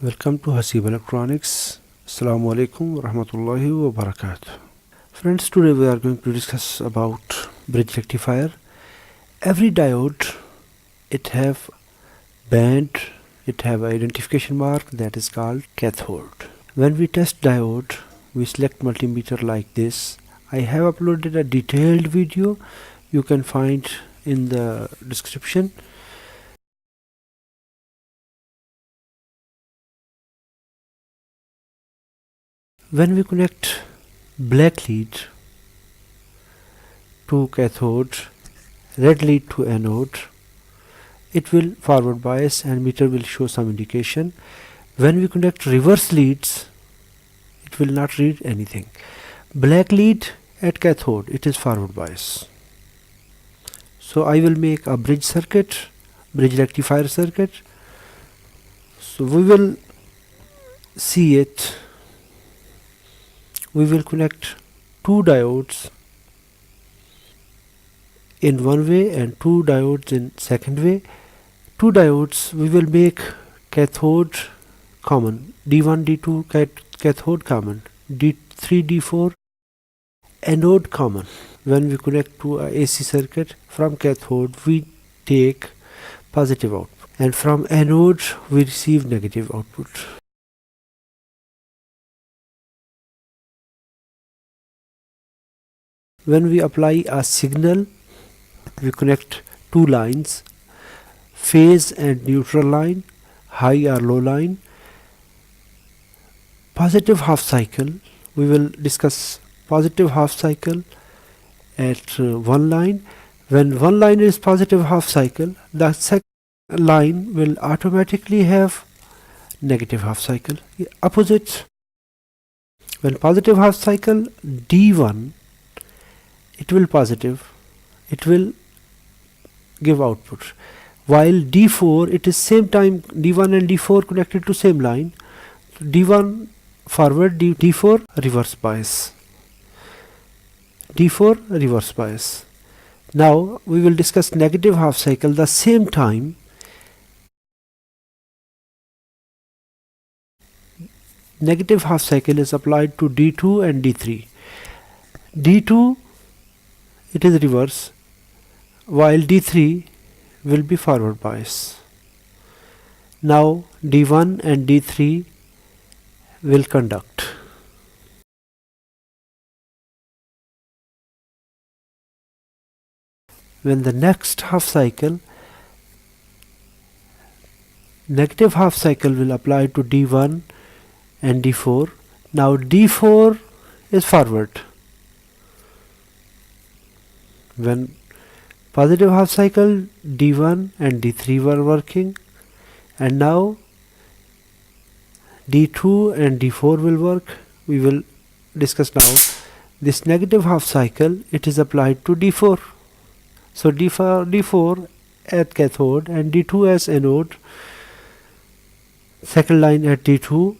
Welcome to Haseeb Electronics. Assalamu alaikum wa rahmatullahi wa barakatuh. Friends, today we are going to discuss about bridge rectifier. Every diode, it have band, it have identification mark that is called cathode. When we test diode, we select multimeter like this. I have uploaded a detailed video you can find in the description. When we connect black lead to cathode, red lead to anode, it will forward bias and meter will show some indication. When we connect reverse leads, it will not read anything. Black lead at cathode, it is forward bias. So I will make a bridge circuit, bridge rectifier circuit. So we will see it. We will connect two diodes in one way and two diodes in second way. Two diodes we will make cathode common, D1 D2 cathode common, D3 D4 anode common. When we connect to a AC circuit, from cathode we take positive output and from anode we receive negative output. When we apply a signal, we connect two lines, phase and neutral line, high or low line. Positive half cycle, we will discuss positive half cycle at one line. When one line is positive half cycle, the second line will automatically have negative half cycle. Opposite, when positive half cycle D1, it will positive, it will give output, while D4 it is same time D1 and D4 connected to same line. D1 forward, D4 reverse bias, D4 reverse bias. Now we will discuss negative half cycle. The same time negative half cycle is applied to D2 and D3. D2 it is reverse, while D3 will be forward bias. Now D1 and D3 will conduct. When the next half cycle, negative half cycle will apply to D1 and D4. Now D4 is forward. When positive half cycle, D1 and D3 were working, and now D2 and D4 will work. We will discuss now this negative half cycle, it is applied to D4. So D4 at cathode and D2 as anode, second line at D2.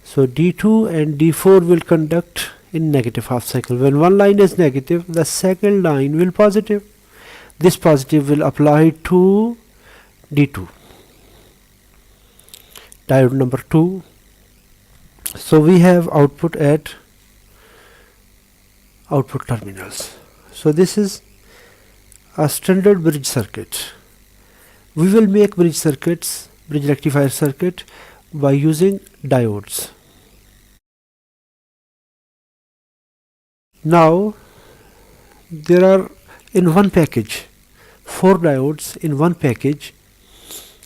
So D2 and D4 will conduct in negative half cycle. When one line is negative, the second line will positive. This positive will apply to D2, diode number 2. So we have output at output terminals. So this is a standard bridge circuit. We will make bridge circuits, bridge rectifier circuit, by using diodes. Now there are in one package 4 diodes in one package,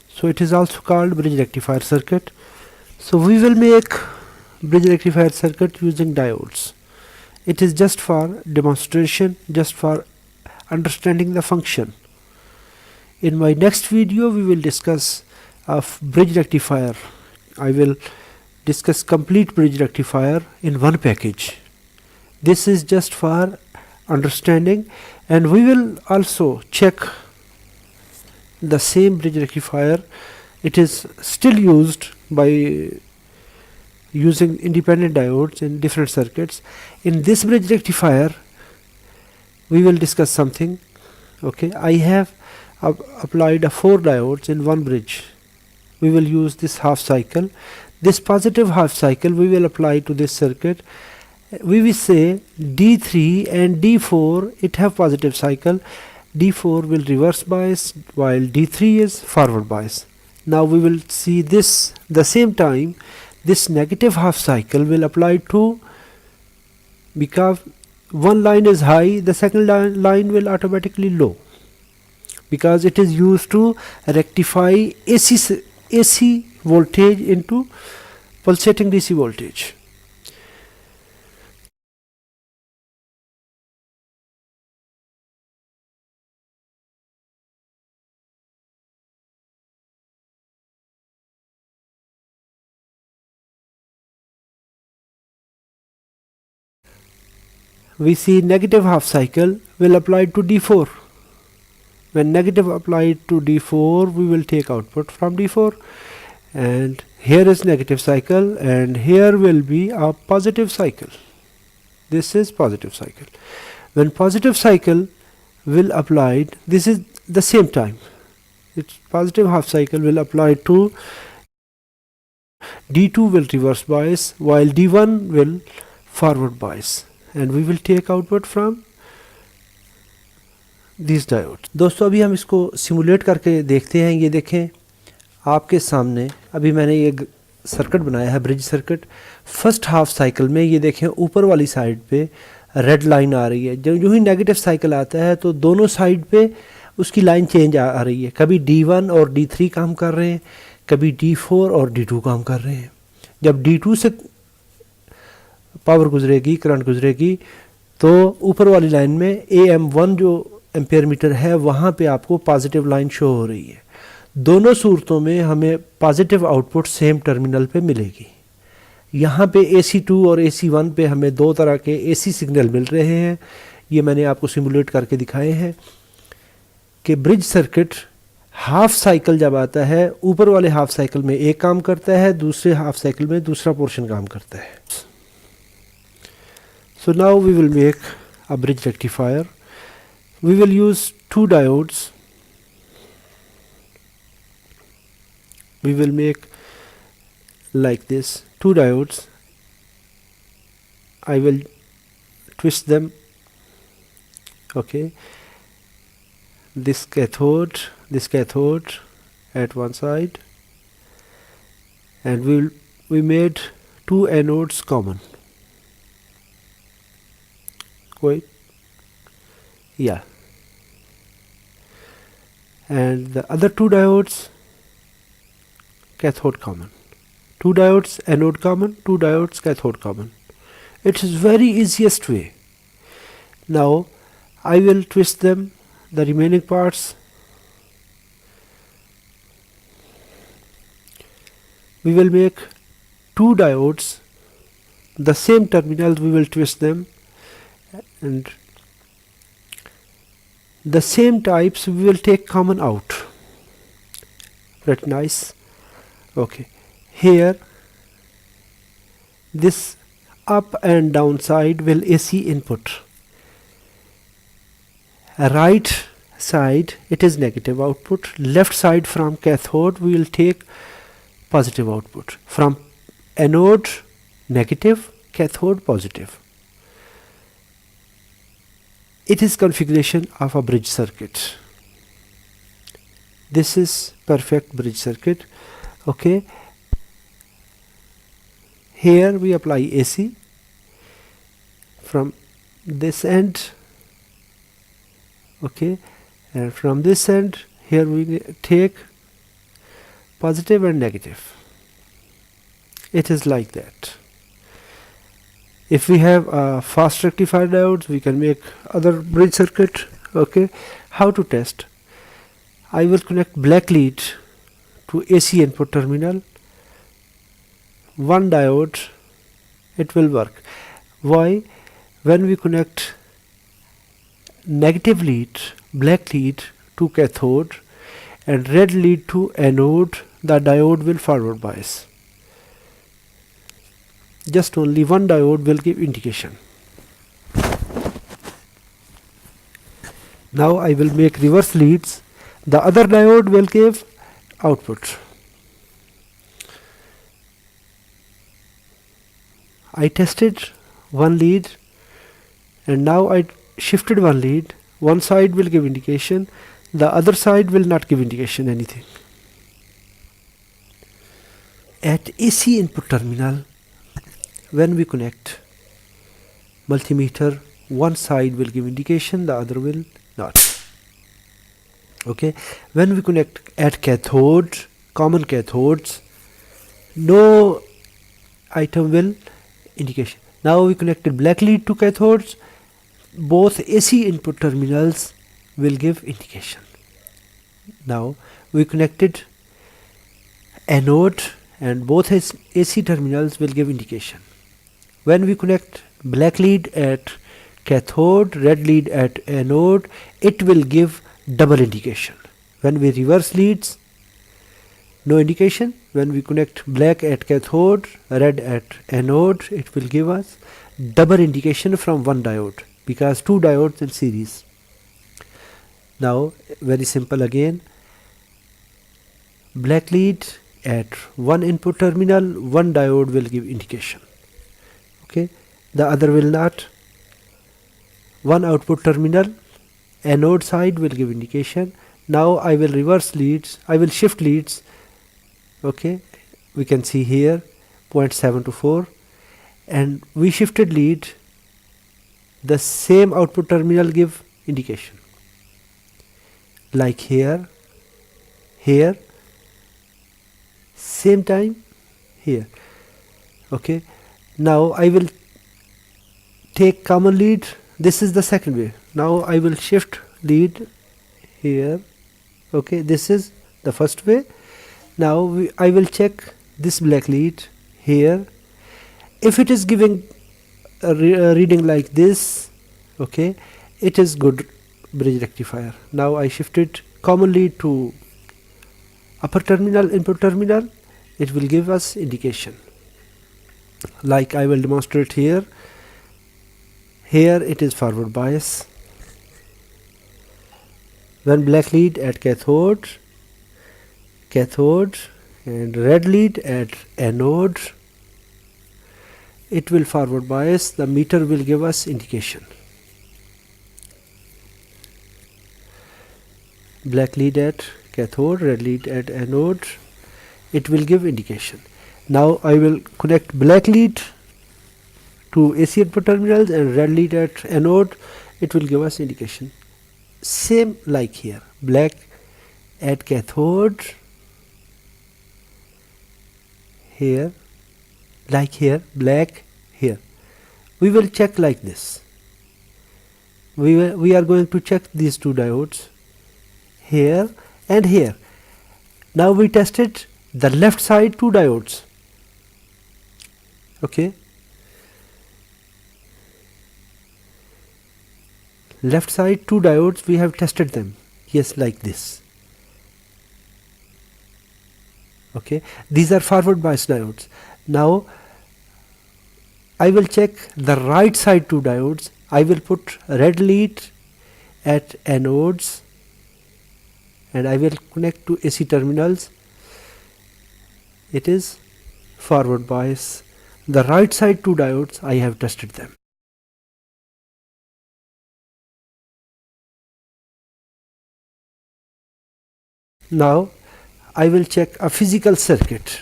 so it is also called bridge rectifier circuit. So we will make bridge rectifier circuit using diodes. It is just for demonstration, just for understanding the function. In my next video we will discuss of bridge rectifier. I will discuss complete bridge rectifier in one package. This is just for understanding, and we will also check the same bridge rectifier. It is still used by using independent diodes in different circuits. In this bridge rectifier we will discuss something. Okay, I have applied 4 diodes in one bridge. we will use this half cycle. This positive half cycle we will apply to this circuit. We will say D3 and D4 it have positive cycle. D4 will reverse bias while D3 is forward bias. Now we will see this the same time this negative half cycle will apply to, because one line is high, the second line will automatically low, because it is used to rectify AC voltage into pulsating DC voltage. We see negative half cycle will apply to D4. When negative applied to D4, we will take output from D4, and here is negative cycle and here will be a positive cycle. This is positive cycle. When positive cycle will applied, this is the same time, its positive half cycle will apply to D2 will reverse bias while D1 will forward bias, and we will take output from these diodes. दोस्तों अभी हम इसको simulate करके देखते हैं. ये देखें आपके सामने अभी मैंने ये सर्किट बनाया है, bridge circuit. First half cycle में ये देखें ऊपर वाली साइड पे रेड लाइन आ रही है. जब जो ही नेगेटिव साइकिल आता है तो दोनों साइड पे उसकी लाइन चेंज आ रही है. कभी D1 और D3 काम कर रहे हैं, कभी D4 और D2 काम कर रहे हैं. जब D2 से पावर गुजरेगी, करंट गुजरेगी, तो ऊपर वाली लाइन में AM1 जो एम्पेयर मीटर है वहाँ पे आपको पॉजिटिव लाइन शो हो रही है. दोनों सूरतों में हमें पॉजिटिव आउटपुट सेम टर्मिनल पे मिलेगी. यहाँ पे AC2 और AC1 पे हमें दो तरह के AC सिग्नल मिल रहे हैं. ये मैंने आपको सिमुलेट करके दिखाए हैं कि ब्रिज सर्किट हाफ साइकिल जब आता है, ऊपर वाले हाफ साइकिल में एक काम करता है, दूसरे हाफ साइकिल में दूसरा पोर्शन काम करता है. So now we will make a bridge rectifier. We will use two diodes. We will make like this, two diodes. I will twist them. Okay, this cathode at one side, and we made two anodes common. Wait, yeah, and the other two diodes cathode common. Two diodes anode common, two diodes cathode common. It is very easiest way. Now I will twist them, the remaining parts. We will make two diodes, the same terminals we will twist them, and the same types we will take common out. That's nice. Okay, here this up and down side will AC input. Right side it is negative output. Left side from cathode we will take positive output. From anode negative, cathode positive. It is configuration of a bridge circuit. This is perfect bridge circuit. Okay, here we apply AC from this end. Okay, and from this end here we take positive and negative. It is like that. If we have fast rectifier diodes, we can make other bridge circuit. Okay, how to test? I will connect black lead to AC input terminal. One diode, it will work. Why? When we connect negative lead, black lead to cathode and red lead to anode, the diode will forward bias. Just only one diode will give indication. Now I will make reverse leads. The other diode will give output. I tested one lead, and now I shifted one lead. One side will give indication, the other side will not give indication anything. At AC input terminal, when we connect multimeter, one side will give indication, the other will not. Okay, when we connect at cathode, common cathodes, no item will indication. Now we connected black lead to cathodes, both AC input terminals will give indication. Now we connected anode, and both AC terminals will give indication. When we connect black lead at cathode, red lead at anode, it will give double indication. When we reverse leads, no indication. When we connect black at cathode, red at anode, it will give us double indication from one diode, because two diodes in series. Now very simple again, black lead at one input terminal, one diode will give indication. Okay, the other will not. One output terminal, anode side will give indication. Now I will reverse leads, I will shift leads. Okay, we can see here 0.7 to 4, and we shifted lead, the same output terminal give indication, like here, here, same time here. Okay, now I will take common lead, this is the second way. Now I will shift lead here. Okay, this is the first way. Now I will check this black lead here. If it is giving a reading like this, okay, it is good bridge rectifier. Now I shifted common lead to upper terminal, input terminal, it will give us indication, like I will demonstrate here. Here it is forward bias. When black lead at cathode, and red lead at anode, it will forward bias, the meter will give us indication. Black lead at cathode, red lead at anode, it will give indication. Now I will connect black lead to AC input terminals and red lead at anode, it will give us indication. Same like here, black at cathode, here, like here, black here. We will check like this. We are going to check these two diodes here and here. Now we tested the left side two diodes. Okay, left side two diodes, we have tested them. Yes, like this. Okay, these are forward bias diodes. Now I will check the right side two diodes. I will put red lead at anodes and I will connect to AC terminals. It is forward bias. The right side two diodes, I have tested them. Now I will check a physical circuit.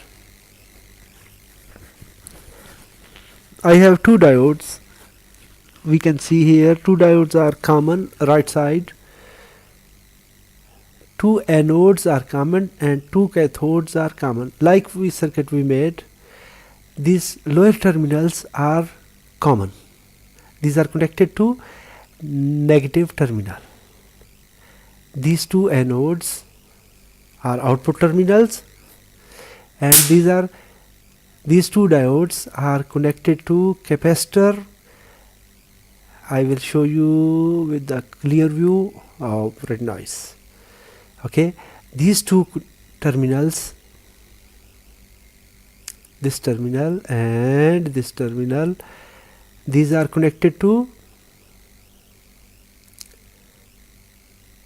I have two diodes. We can see here two diodes are common, right side. Two anodes are common and two cathodes are common. Like we circuit we made, these lower terminals are common. These are connected to negative terminal. These two anodes are output terminals, and these two diodes are connected to capacitor. I will show you with the clear view of red noise. Okay, these two terminals, this terminal and this terminal, these are connected to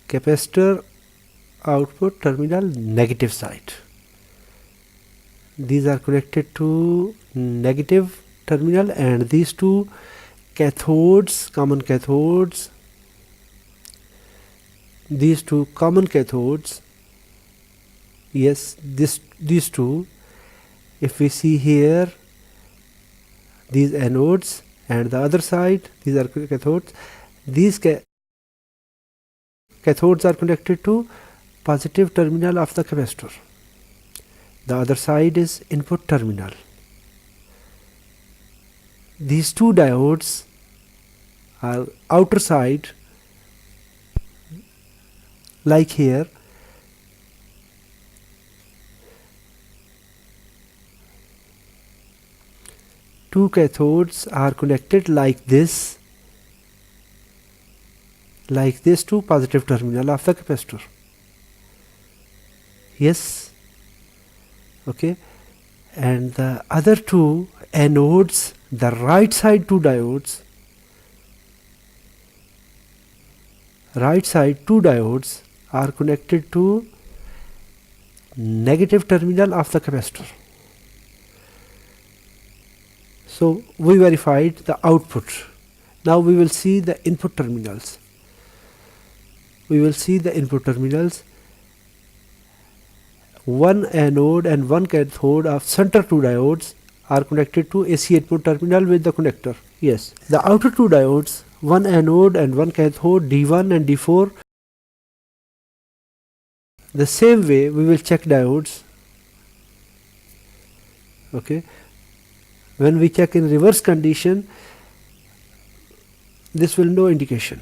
capacitor output terminal negative side. These are connected to negative terminal, and these two cathodes, common cathodes, these two common cathodes, yes, these two, if we see here, these anodes, and the other side these are cathodes. These cathodes are connected to positive terminal of the capacitor. The other side is input terminal. These two diodes are outer side, like here. Two cathodes are connected like this to positive terminal of the capacitor. Yes, okay, and the other two anodes, the right side two diodes, are connected to negative terminal of the capacitor. So we verified the output. Now we will see the input terminals. One anode and one cathode of center two diodes are connected to AC input terminal with the connector. Yes, the outer two diodes, one anode and one cathode, D1 and D4. The same way we will check diodes. Okay, when we check in reverse condition, this will no indication.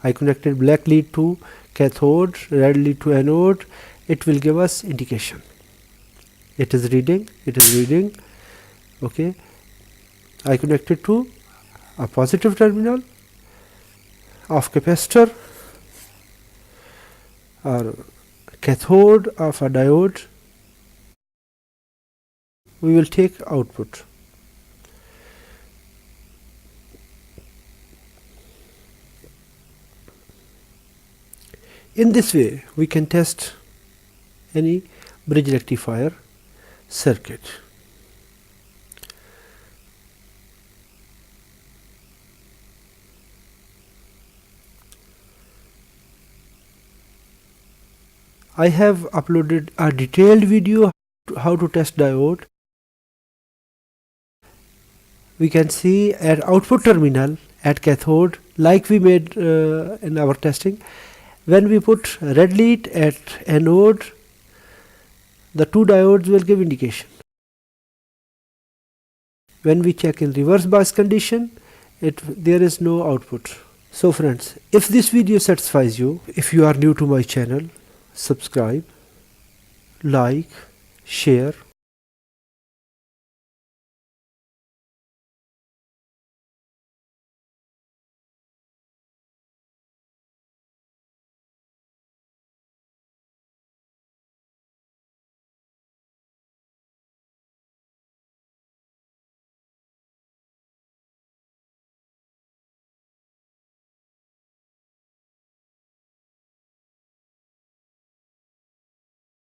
I connected black lead to cathode, red lead to anode. It will give us indication. It is reading. Okay, I connected to a positive terminal of capacitor or cathode of a diode. We will take output. In this way we can test any bridge rectifier circuit. I have uploaded a detailed video how to test diode. We can see at output terminal at cathode, like we made in our testing, when we put red lead at anode, the two diodes will give indication. When we check in reverse bias condition, there is no output. So friends, if this video satisfies you, if you are new to my channel, subscribe, like, share.